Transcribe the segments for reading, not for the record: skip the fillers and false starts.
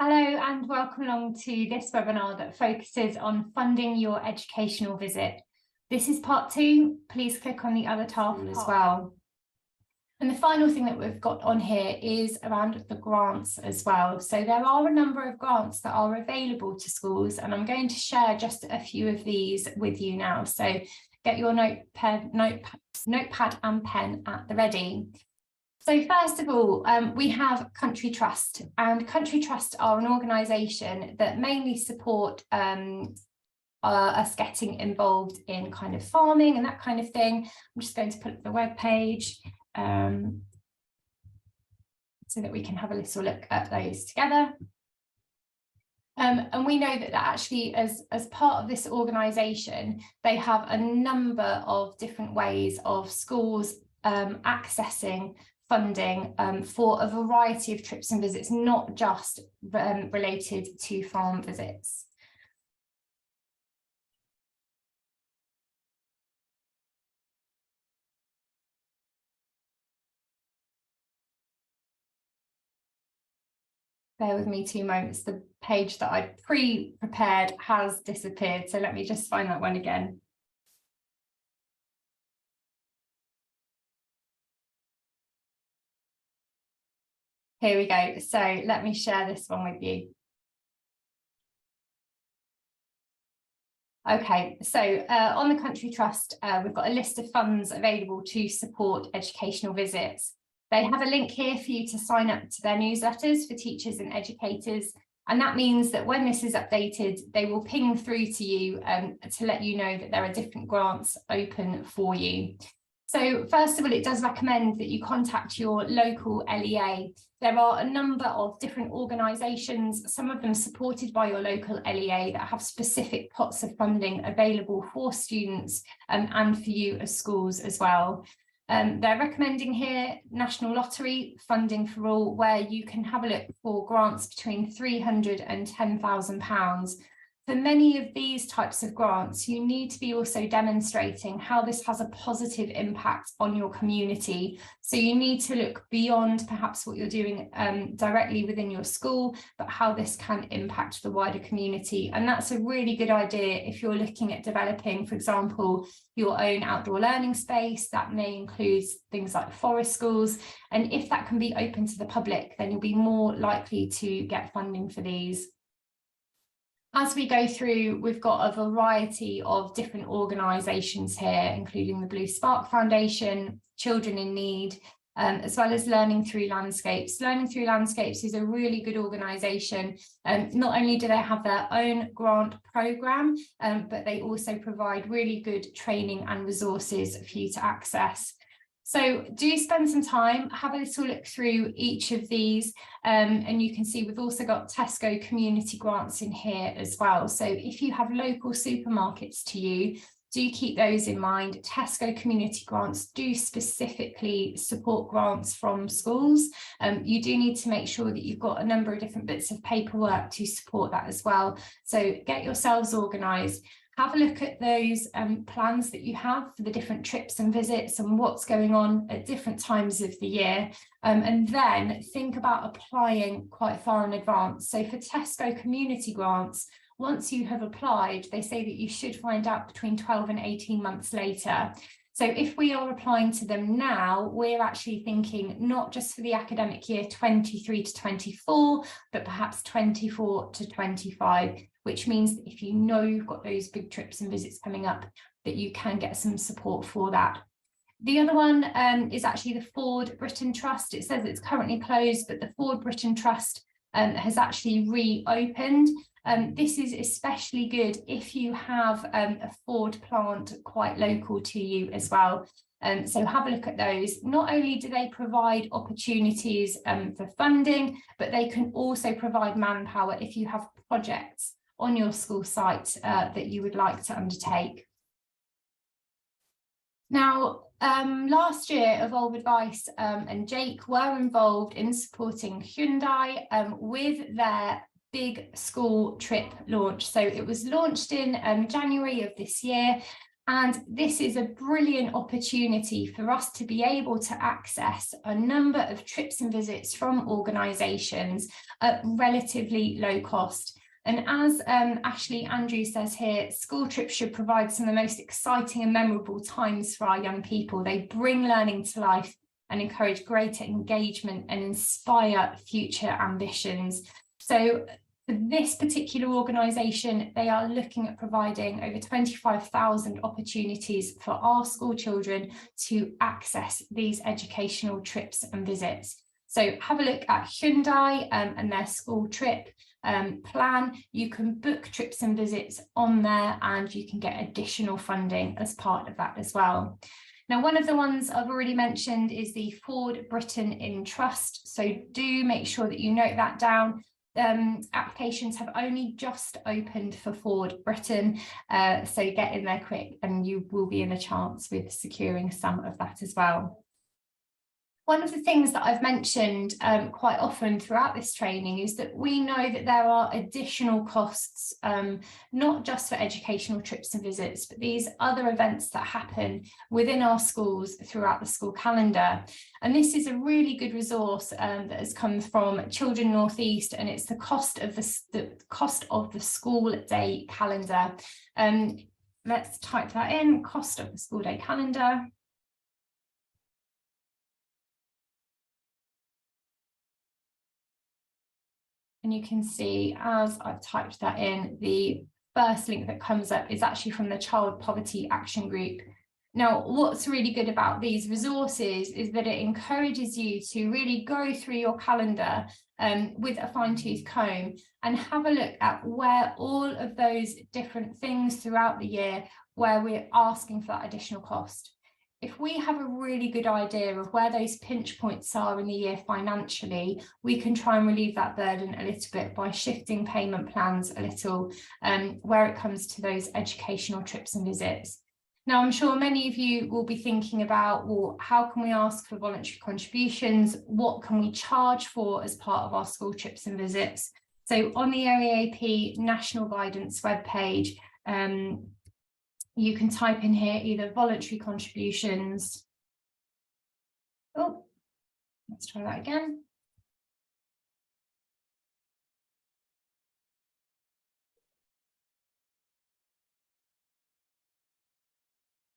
Hello and welcome along to this webinar that focuses on funding your educational visit. This is part 2. Please click on the other tab as well. And the final thing that we've got on here is around the grants as well. So there are a number of grants that are available to schools, and I'm going to share just a few of these with you now. So get your notepad and pen at the ready. So first of all, we have Country Trust, and Country Trust are an organisation that mainly support us getting involved in kind of farming and that kind of thing. I'm just going to put up the web page so that we can have a little look at those together. And we know that actually as part of this organisation, they have a number of different ways of schools accessing funding for a variety of trips and visits, not just related to farm visits. Bear with me 2 moments. The page that I pre-prepared has disappeared, so let me just find that one again. Here we go. So let me share this one with you. Okay, so on the Country Trust, we've got a list of funds available to support educational visits. They have a link here for you to sign up to their newsletters for teachers and educators. And that means that when this is updated, they will ping through to you to let you know that there are different grants open for you. So first of all, it does recommend that you contact your local LEA. There are a number of different organisations, some of them supported by your local LEA, that have specific pots of funding available for students and for you as schools as well. They're recommending here National Lottery Funding for All, where you can have a look for grants between £300 and £10,000. For many of these types of grants, you need to be also demonstrating how this has a positive impact on your community. So you need to look beyond perhaps what you're doing directly within your school, but how this can impact the wider community. And that's a really good idea if you're looking at developing, for example, your own outdoor learning space. That may include things like forest schools. And if that can be open to the public, then you'll be more likely to get funding for these. As we go through, we've got a variety of different organisations here, including the Blue Spark Foundation, Children in Need, as well as Learning Through Landscapes. Learning Through Landscapes is a really good organisation. Not only do they have their own grant programme, but they also provide really good training and resources for you to access. So do spend some time, have a little look through each of these, and you can see we've also got Tesco community grants in here as well. So if you have local supermarkets to you, do keep those in mind. Tesco community grants do specifically support grants from schools. You do need to make sure that you've got a number of different bits of paperwork to support that as well. So get yourselves organised. Have a look at those plans that you have for the different trips and visits and what's going on at different times of the year. And then think about applying quite far in advance. So for Tesco community grants, once you have applied, they say that you should find out between 12 and 18 months later. So if we are applying to them now, we're actually thinking not just for the academic year 23 to 24, but perhaps 24 to 25, which means that if you know you've got those big trips and visits coming up, that you can get some support for that. The other one is actually the Ford Britain Trust. It says it's currently closed, but the Ford Britain Trust has actually reopened. This is especially good if you have a Ford plant quite local to you as well. So have a look at those. Not only do they provide opportunities for funding, but they can also provide manpower if you have projects on your school site that you would like to undertake. Now, last year, Evolve Advice and Jake were involved in supporting Hyundai with their big school trip launch. So it was launched in January of this year. And this is a brilliant opportunity for us to be able to access a number of trips and visits from organisations at relatively low cost. And as Ashley Andrews says here, school trips should provide some of the most exciting and memorable times for our young people. They bring learning to life and encourage greater engagement and inspire future ambitions. So for this particular organisation, they are looking at providing over 25,000 opportunities for our school children to access these educational trips and visits. So have a look at Hyundai and their school trip plan. You can book trips and visits on there, and you can get additional funding as part of that as well. Now, one of the ones I've already mentioned is the Forward Britain in Trust. So do make sure that you note that down. Applications have only just opened for Forward Britain, so get in there quick and you will be in a chance with securing some of that as well. One of the things that I've mentioned quite often throughout this training is that we know that there are additional costs, not just for educational trips and visits, but these other events that happen within our schools throughout the school calendar. And this is a really good resource that has come from Children North East, and it's the cost of the school day calendar. Let's type that in, cost of the school day calendar. And you can see, as I've typed that in, the first link that comes up is actually from the Child Poverty Action Group. Now, what's really good about these resources is that it encourages you to really go through your calendar with a fine-tooth comb and have a look at where all of those different things throughout the year where we're asking for that additional cost. If we have a really good idea of where those pinch points are in the year financially, we can try and relieve that burden a little bit by shifting payment plans a little where it comes to those educational trips and visits. Now, I'm sure many of you will be thinking about, well, how can we ask for voluntary contributions? What can we charge for as part of our school trips and visits? So on the OEAP National Guidance webpage, you can type in here either voluntary contributions. Oh, let's try that again.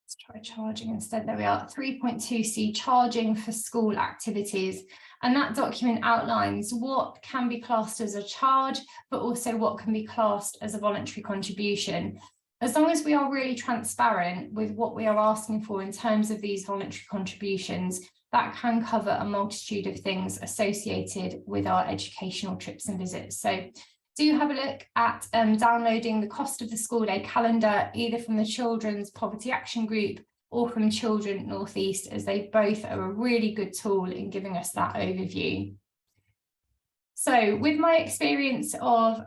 Let's try charging instead. There we are, 3.2C, charging for school activities. And that document outlines what can be classed as a charge, but also what can be classed as a voluntary contribution. As long as we are really transparent with what we are asking for in terms of these voluntary contributions, that can cover a multitude of things associated with our educational trips and visits. So do have a look at downloading the cost of the school day calendar, either from the Children's Poverty Action Group or from Children North East, as they both are a really good tool in giving us that overview. So with my experience of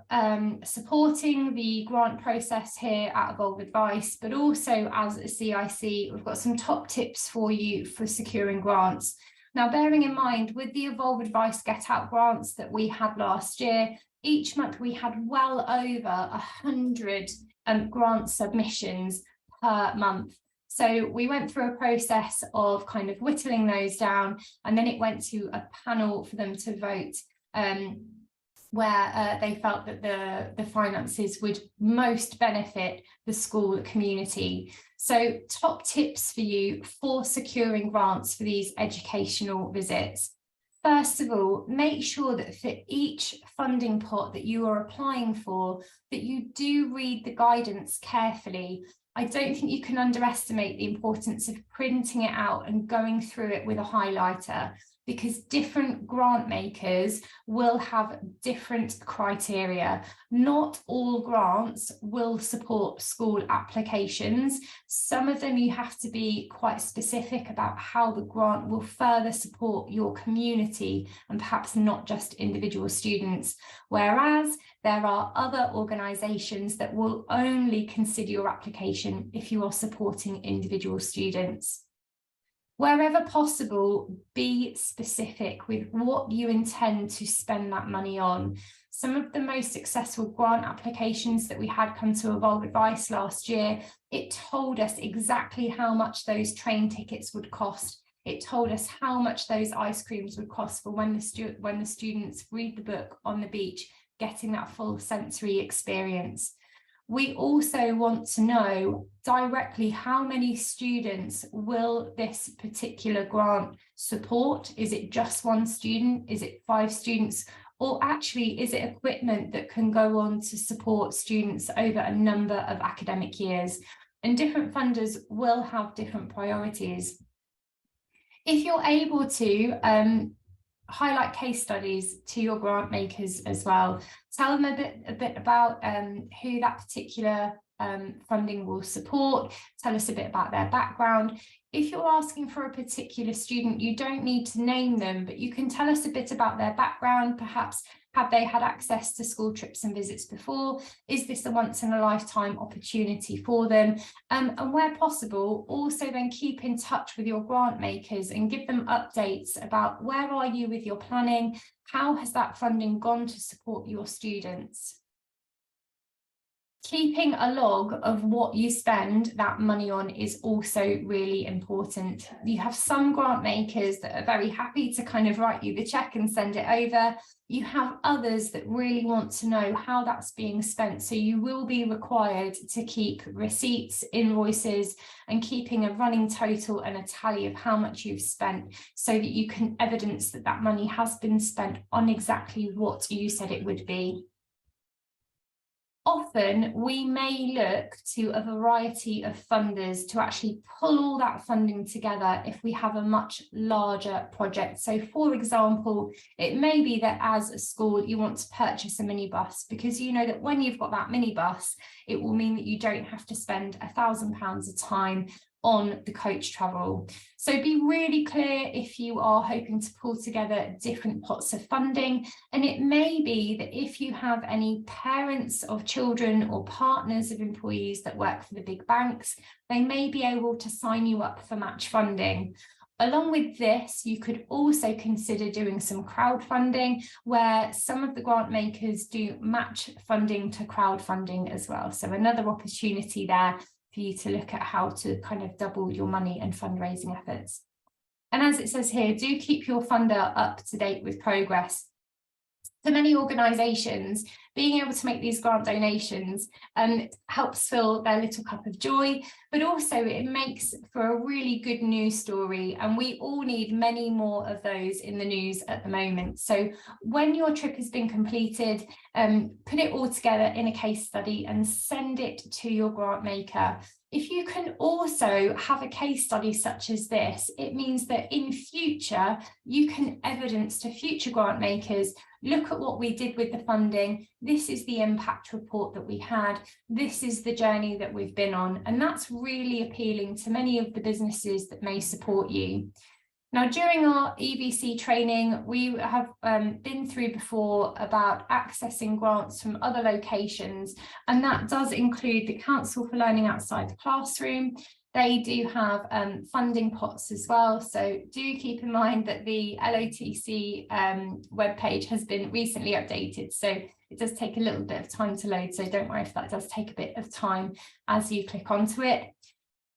supporting the grant process here at Evolve Advice, but also as a CIC, we've got some top tips for you for securing grants. Now, bearing in mind, with the Evolve Advice Get Out grants that we had last year, each month we had well over 100 grant submissions per month. So we went through a process of kind of whittling those down, and then it went to a panel for them to vote where they felt that the finances would most benefit the school community. So top tips for you for securing grants for these educational visits. First of all, make sure that for each funding pot that you are applying for, that you do read the guidance carefully. I don't think you can underestimate the importance of printing it out and going through it with a highlighter, because different grant makers will have different criteria. Not all grants will support school applications. Some of them you have to be quite specific about how the grant will further support your community and perhaps not just individual students. Whereas there are other organisations that will only consider your application if you are supporting individual students. Wherever possible, be specific with what you intend to spend that money on. Some of the most successful grant applications that we had come to Evolve Advice last year, it told us exactly how much those train tickets would cost. It told us how much those ice creams would cost for when the students read the book on the beach, getting that full sensory experience. We also want to know directly how many students will this particular grant support. Is it just one student? Is it 5 students? Or actually, is it equipment that can go on to support students over a number of academic years? And different funders will have different priorities. If you're able to highlight case studies to your grant makers as well. Tell them a bit about who that particular funding will support. Tell us a bit about their background. If you're asking for a particular student, you don't need to name them, but you can tell us a bit about their background. Perhaps, have they had access to school trips and visits before? Is this a once in a lifetime opportunity for them? And where possible, also then keep in touch with your grant makers and give them updates about where are you with your planning? How has that funding gone to support your students? Keeping a log of what you spend that money on is also really important. You have some grant makers that are very happy to kind of write you the check and send it over. You have others that really want to know how that's being spent. So you will be required to keep receipts, invoices, and keeping a running total and a tally of how much you've spent so that you can evidence that that money has been spent on exactly what you said it would be. Often we may look to a variety of funders to actually pull all that funding together if we have a much larger project. So for example, it may be that as a school you want to purchase a minibus because you know that when you've got that minibus, it will mean that you don't have to spend £1,000 a time on the coach travel. So be really clear if you are hoping to pull together different pots of funding. And it may be that if you have any parents of children or partners of employees that work for the big banks, they may be able to sign you up for match funding. Along with this, you could also consider doing some crowdfunding where some of the grant makers do match funding to crowdfunding as well. So another opportunity there for you to look at how to kind of double your money and fundraising efforts. And as it says here, do keep your funder up to date with progress. For many organisations, being able to make these grant donations helps fill their little cup of joy, but also it makes for a really good news story. And we all need many more of those in the news at the moment. So when your trip has been completed, put it all together in a case study and send it to your grant maker. If you can also have a case study such as this, it means that in future, you can evidence to future grant makers, look at what we did with the funding. This is the impact report that we had. This is the journey that we've been on. And that's really appealing to many of the businesses that may support you. Now, during our EBC training, we have been through before about accessing grants from other locations, and that does include the Council for Learning Outside the Classroom. They do have funding pots as well, so do keep in mind that the LOTC webpage has been recently updated, so it does take a little bit of time to load, so don't worry if that does take a bit of time as you click onto it.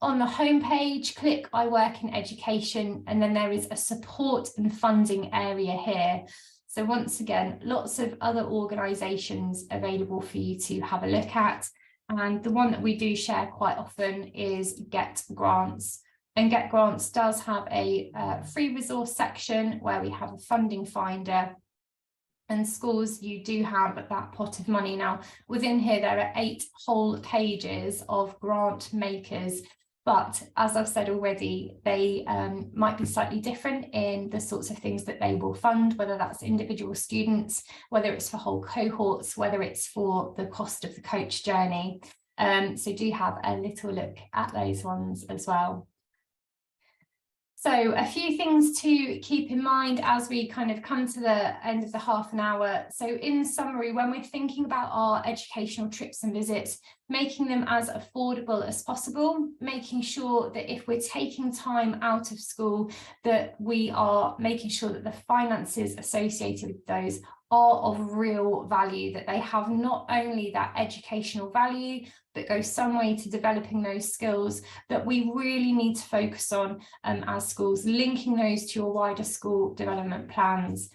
On the homepage, click I work in education, and then there is a support and funding area here. So once again, lots of other organisations available for you to have a look at. And the one that we do share quite often is Get Grants. And Get Grants does have a free resource section where we have a funding finder. And schools, you do have that pot of money. Now, within here, there are 8 whole pages of grant makers. But as I've said already, they might be slightly different in the sorts of things that they will fund, whether that's individual students, whether it's for whole cohorts, whether it's for the cost of the coach journey. So do have a little look at those ones as well. So a few things to keep in mind as we kind of come to the end of the half an hour. So in summary, when we're thinking about our educational trips and visits, making them as affordable as possible, making sure that if we're taking time out of school, that we are making sure that the finances associated with those are of real value, that they have not only that educational value, but go some way to developing those skills that we really need to focus on as schools, linking those to your wider school development plans.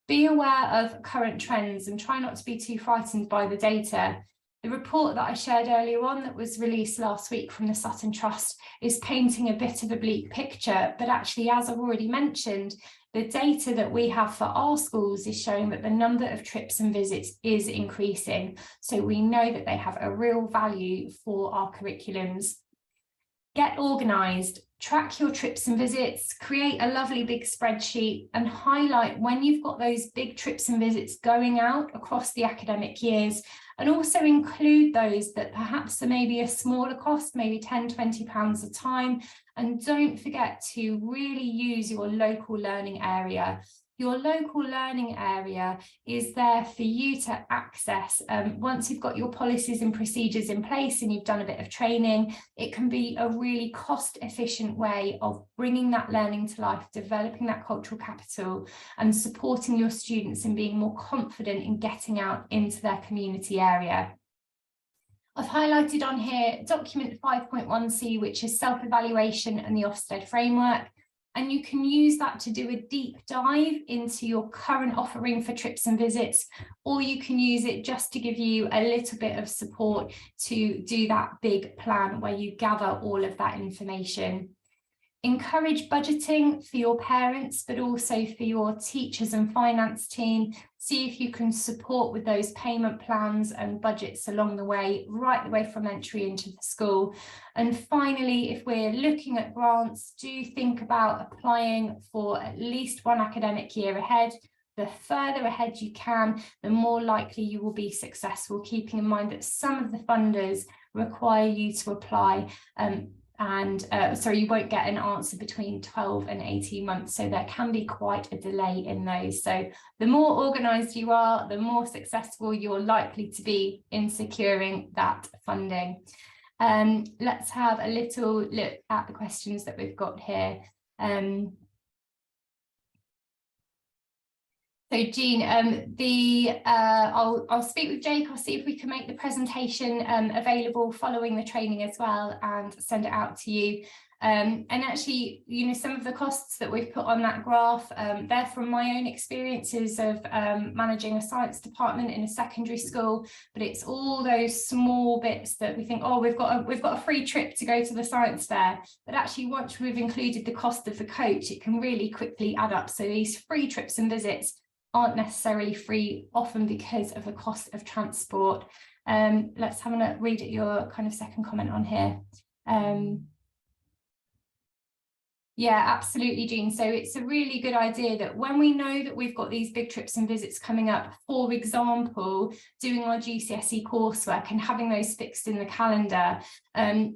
Be aware of current trends and try not to be too frightened by the data. The report that I shared earlier on that was released last week from the Sutton Trust is painting a bit of a bleak picture, but actually, as I've already mentioned, the data that we have for our schools is showing that the number of trips and visits is increasing. So we know that they have a real value for our curriculums. Get organised, track your trips and visits, create a lovely big spreadsheet and highlight when you've got those big trips and visits going out across the academic years, and also include those that perhaps are maybe a smaller cost, maybe £10, £20 a time. And don't forget to really use your local learning area. Your local learning area is there for you to access. Once you've got your policies and procedures in place and you've done a bit of training, it can be a really cost-efficient way of bringing that learning to life, developing that cultural capital and supporting your students and being more confident in getting out into their community area. I've highlighted on here document 5.1c, which is self-evaluation and the Ofsted framework. And you can use that to do a deep dive into your current offering for trips and visits, or you can use it just to give you a little bit of support to do that big plan where you gather all of that information. Encourage budgeting for your parents, but also for your teachers and finance team. See if you can support with those payment plans and budgets along the way, right the way from entry into the school. And finally, if we're looking at grants, do think about applying for at least one academic year ahead. The further ahead you can, the more likely you will be successful, keeping in mind that some of the funders require you to apply you won't get an answer between 12 and 18 months, so there can be quite a delay in those. So the more organised you are, the more successful you're likely to be in securing that funding. Let's have a little look at the questions that we've got here. So Jean, I'll speak with Jake. I'll see if we can make the presentation available following the training as well and send it out to you. And actually, you know, some of the costs that we've put on that graph, they're from my own experiences of managing a science department in a secondary school, but it's all those small bits that we think, oh, we've got a free trip to go to the science fair. But actually, once we've included the cost of the coach, it can really quickly add up. So these free trips and visits aren't necessarily free, often because of the cost of transport. Let's have a read at your kind of second comment on here. Yeah, absolutely, Jean. So it's a really good idea that when we know that we've got these big trips and visits coming up, for example, doing our GCSE coursework and having those fixed in the calendar,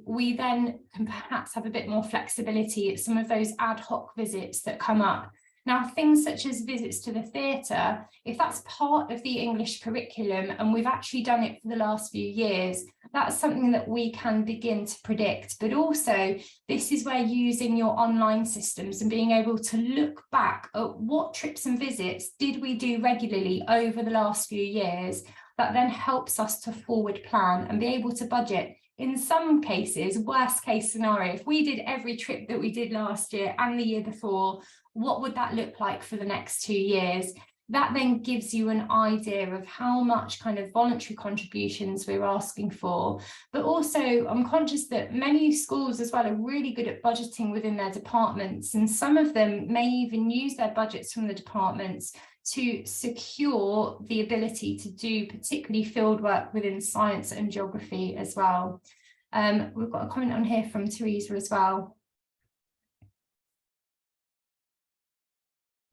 we then can perhaps have a bit more flexibility at some of those ad hoc visits that come up. Now, things such as visits to the theatre, if that's part of the English curriculum and we've actually done it for the last few years, that's something that we can begin to predict. But also, this is where using your online systems and being able to look back at what trips and visits did we do regularly over the last few years, that then helps us to forward plan and be able to budget. In some cases, worst case scenario, if we did every trip that we did last year and the year before, what would that look like for the next 2 years? That then gives you an idea of how much kind of voluntary contributions we're asking for. But also, I'm conscious that many schools as well are really good at budgeting within their departments, and some of them may even use their budgets from the departments to secure the ability to do particularly field work within science and geography as well. We've got a comment on here from Teresa as well.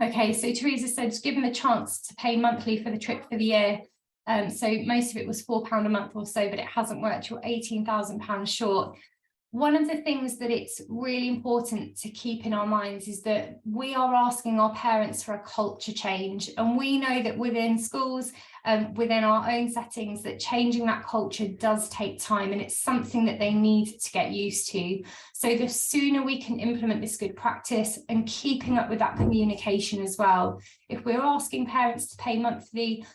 Okay, so Teresa said, given the chance to pay monthly for the trip for the year, so most of it was £4 a month or so, but it hasn't worked, you're £18,000 short. One of the things that it's really important to keep in our minds is that we are asking our parents for a culture change, and we know that within schools, within our own settings, that changing that culture does take time, and it's something that they need to get used to. So the sooner we can implement this good practice, and keeping up with that communication as well. If we're asking parents to pay monthly,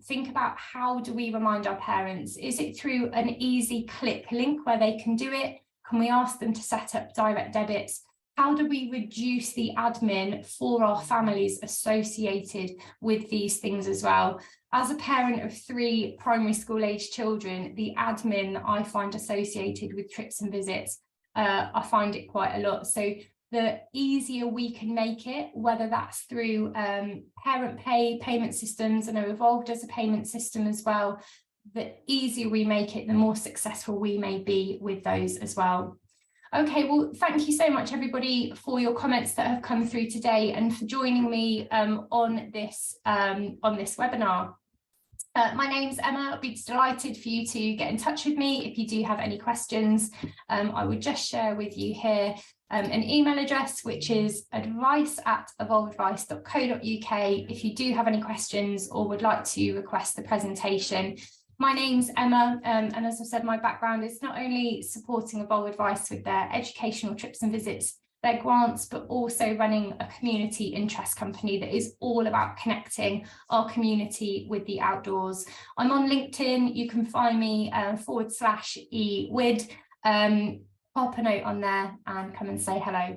think about, how do we remind our parents? Is it through an easy click link where they can do it? Can we ask them to set up direct debits? How do we reduce the admin for our families associated with these things as well? As a parent of 3 primary school age children, the admin I find associated with trips and visits, I find it quite a lot. So the easier we can make it, whether that's through parent pay payment systems, and are evolved as a payment system as well, the easier we make it, the more successful we may be with those as well. Okay, well, thank you so much, everybody, for your comments that have come through today, and for joining me on this webinar. My name's Emma. I'll be delighted for you to get in touch with me if you do have any questions. I would just share with you here an email address, which is advice@evolvedvice.co.uk, if you do have any questions or would like to request the presentation. My name's Emma, and as I've said, my background is not only supporting Evolve Advice with their educational trips and visits, their grants, but also running a community interest company that is all about connecting our community with the outdoors. I'm on LinkedIn. You can find me /ewid. Pop a note on there and come and say hello.